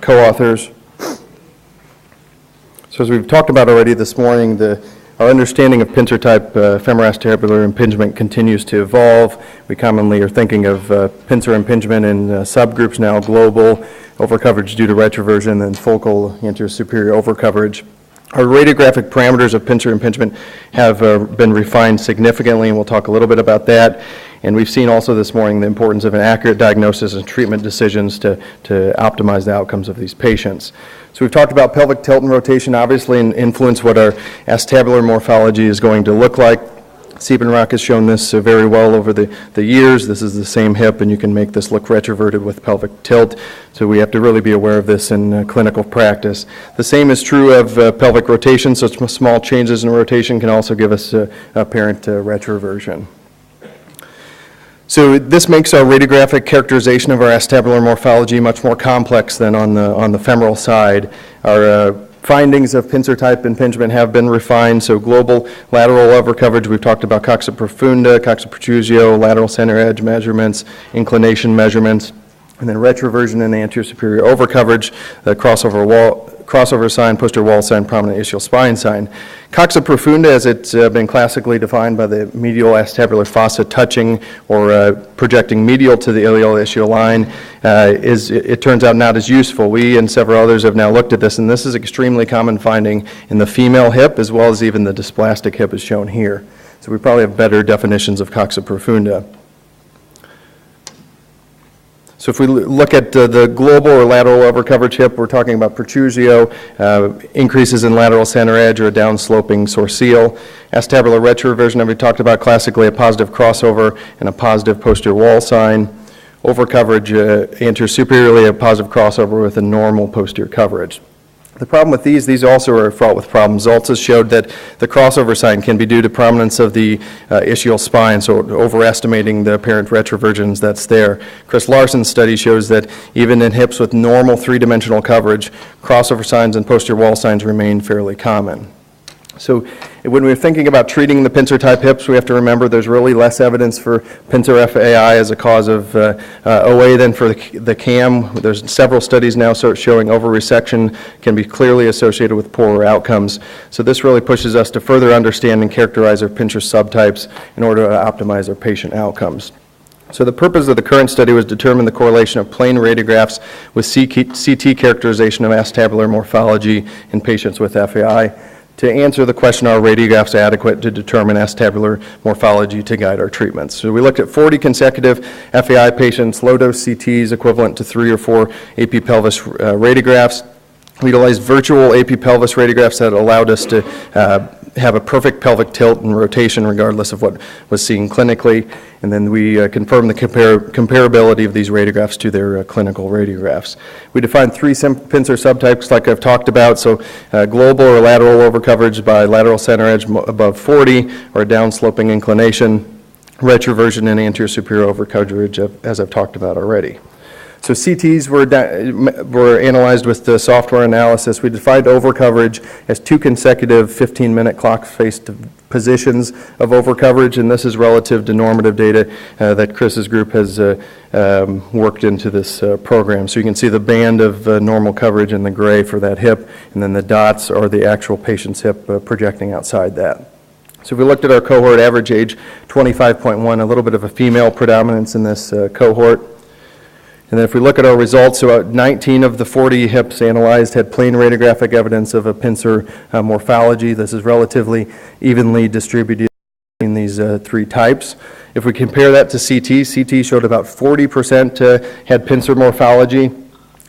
co-authors. So as we've talked about already this morning, our understanding of pincer type femoroacetabular impingement continues to evolve. We commonly are thinking of pincer impingement in subgroups now: global, overcoverage due to retroversion, and focal anterior superior overcoverage. Our radiographic parameters of pincer impingement have been refined significantly, and we'll talk a little bit about that. And we've seen also this morning the importance of an accurate diagnosis and treatment decisions to optimize the outcomes of these patients. So we've talked about pelvic tilt and rotation, obviously, and influence what our acetabular morphology is going to look like. Siebenrock has shown this very well over the years. This is the same hip, and you can make this look retroverted with pelvic tilt. So we have to really be aware of this in clinical practice. The same is true of pelvic rotation, so small changes in rotation can also give us apparent retroversion. So this makes our radiographic characterization of our acetabular morphology much more complex than on the femoral side. Our findings of pincer type impingement have been refined. So global lateral overcoverage, we've talked about coxa profunda, coxa protrusio, lateral center edge measurements, inclination measurements, and then retroversion and anterior superior overcoverage, the crossover sign, posterior wall sign, prominent ischial spine sign. Coxa profunda, as it's been classically defined by the medial acetabular fossa touching or projecting medial to the ilial-ischial line, it turns out not as useful. We and several others have now looked at this, and this is extremely common finding in the female hip as well as even the dysplastic hip as shown here. So we probably have better definitions of coxa profunda. So if we look at the global or lateral overcoverage hip, we're talking about protrusio, increases in lateral center edge or a downsloping sourceal. Acetabular retroversion, we talked about classically a positive crossover and a positive posterior wall sign. Overcoverage anterior superiorly, a positive crossover with a normal posterior coverage. The problem with these also are fraught with problems. Zaltzes showed that the crossover sign can be due to prominence of the ischial spine, so overestimating the apparent retroversions that's there. Chris Larson's study shows that even in hips with normal three-dimensional coverage, crossover signs and posterior wall signs remain fairly common. So when we're thinking about treating the pincer type hips, we have to remember there's really less evidence for Pincer FAI as a cause of OA than for the CAM. There's several studies now showing over-resection can be clearly associated with poorer outcomes. So this really pushes us to further understand and characterize our Pincer subtypes in order to optimize our patient outcomes. So the purpose of the current study was to determine the correlation of plain radiographs with CT characterization of acetabular morphology in patients with FAI. To answer the question, are radiographs adequate to determine acetabular morphology to guide our treatments? So we looked at 40 consecutive FAI patients, low-dose CTs equivalent to 3 or 4 AP pelvis radiographs. We utilized virtual AP pelvis radiographs that allowed us to have a perfect pelvic tilt and rotation regardless of what was seen clinically. And then we confirmed the comparability of these radiographs to their clinical radiographs. We defined 3 pincer subtypes like I've talked about. So global or lateral overcoverage by lateral center edge above 40 or downsloping inclination, retroversion and anterior superior overcoverage as I've talked about already. So CTs were analyzed with the software analysis. We defined overcoverage as 2 consecutive 15-minute clock-faced positions of overcoverage, and this is relative to normative data that Chris's group has worked into this program. So you can see the band of normal coverage in the gray for that hip, and then the dots are the actual patient's hip projecting outside that. So if we looked at our cohort, average age 25.1, a little bit of a female predominance in this cohort. And then if we look at our results, so 19 of the 40 hips analyzed had plain radiographic evidence of a pincer morphology. This is relatively evenly distributed in these 3 types. If we compare that to CT showed about 40% had pincer morphology,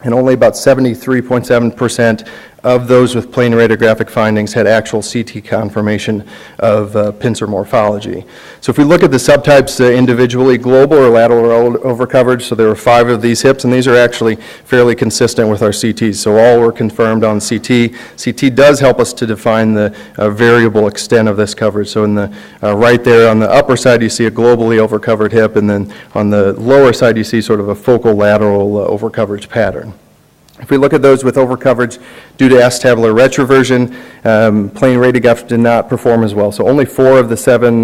and only about 73.7% of those with plain radiographic findings had actual CT confirmation of pincer morphology. So if we look at the subtypes individually, global or lateral overcoverage, so there were 5 of these hips, and these are actually fairly consistent with our CTs. So all were confirmed on CT. CT does help us to define the variable extent of this coverage. So in the right there on the upper side, you see a globally overcovered hip, and then on the lower side, you see sort of a focal lateral overcoverage pattern. If we look at those with overcoverage due to acetabular retroversion, plain radiographs did not perform as well. So only 4 of the 7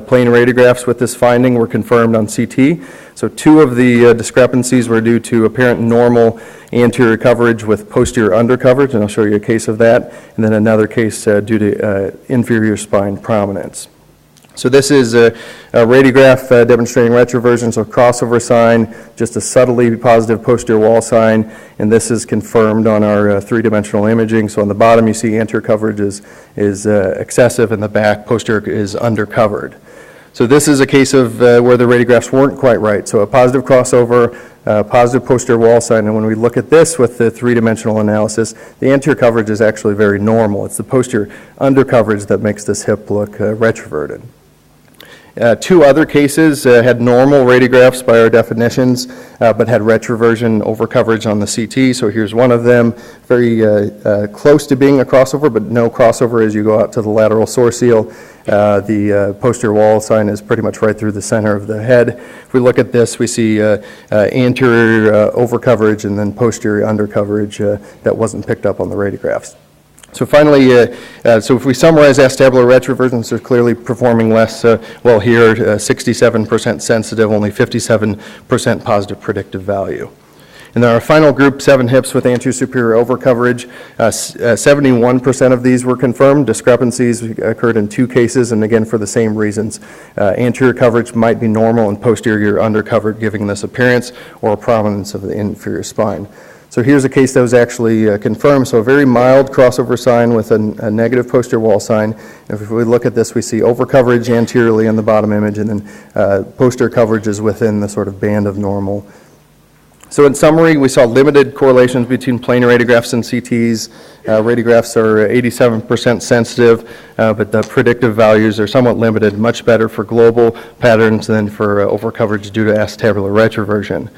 plain radiographs with this finding were confirmed on CT. So 2 of the discrepancies were due to apparent normal anterior coverage with posterior undercoverage, and I'll show you a case of that, and then another case due to inferior spine prominence. So this is a radiograph demonstrating retroversion, so crossover sign, just a subtly positive posterior wall sign, and this is confirmed on our three-dimensional imaging. So on the bottom you see anterior coverage is excessive, and the back posterior is undercovered. So this is a case of where the radiographs weren't quite right. So a positive crossover, positive posterior wall sign, and when we look at this with the three-dimensional analysis, the anterior coverage is actually very normal. It's the posterior undercoverage that makes this hip look retroverted. 2 other cases had normal radiographs by our definitions, but had retroversion overcoverage on the CT. So here's one of them, very close to being a crossover, but no crossover as you go out to the lateral sourceal. The posterior wall sign is pretty much right through the center of the head. If we look at this, we see anterior overcoverage and then posterior undercoverage that wasn't picked up on the radiographs. So finally, so if we summarize acetabular retroversions, they're clearly performing less well here, 67% sensitive, only 57% positive predictive value. And then our final group, 7 hips with anterior superior overcoverage, 71% of these were confirmed. Discrepancies occurred in 2 cases, and again for the same reasons. Anterior coverage might be normal and posterior undercovered, giving this appearance or prominence of the inferior spine. So here's a case that was actually confirmed. So a very mild crossover sign with a negative posterior wall sign. If we look at this, we see overcoverage anteriorly in the bottom image, and then posterior coverage is within the sort of band of normal. So in summary, we saw limited correlations between planar radiographs and CTs. Radiographs are 87% sensitive, but the predictive values are somewhat limited, much better for global patterns than for overcoverage due to acetabular retroversion.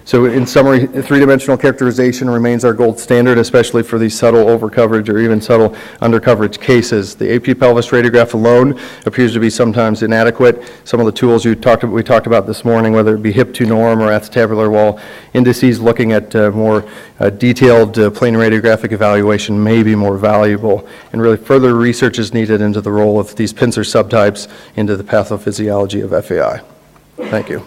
So in summary, three-dimensional characterization remains our gold standard, especially for these subtle overcoverage or even subtle undercoverage cases. The AP pelvis radiograph alone appears to be sometimes inadequate. Some of the tools we talked about this morning, whether it be hip to norm or acetabular wall indices, looking at more detailed plain radiographic evaluation may be more valuable. And really further research is needed into the role of these Pincer subtypes into the pathophysiology of FAI. Thank you.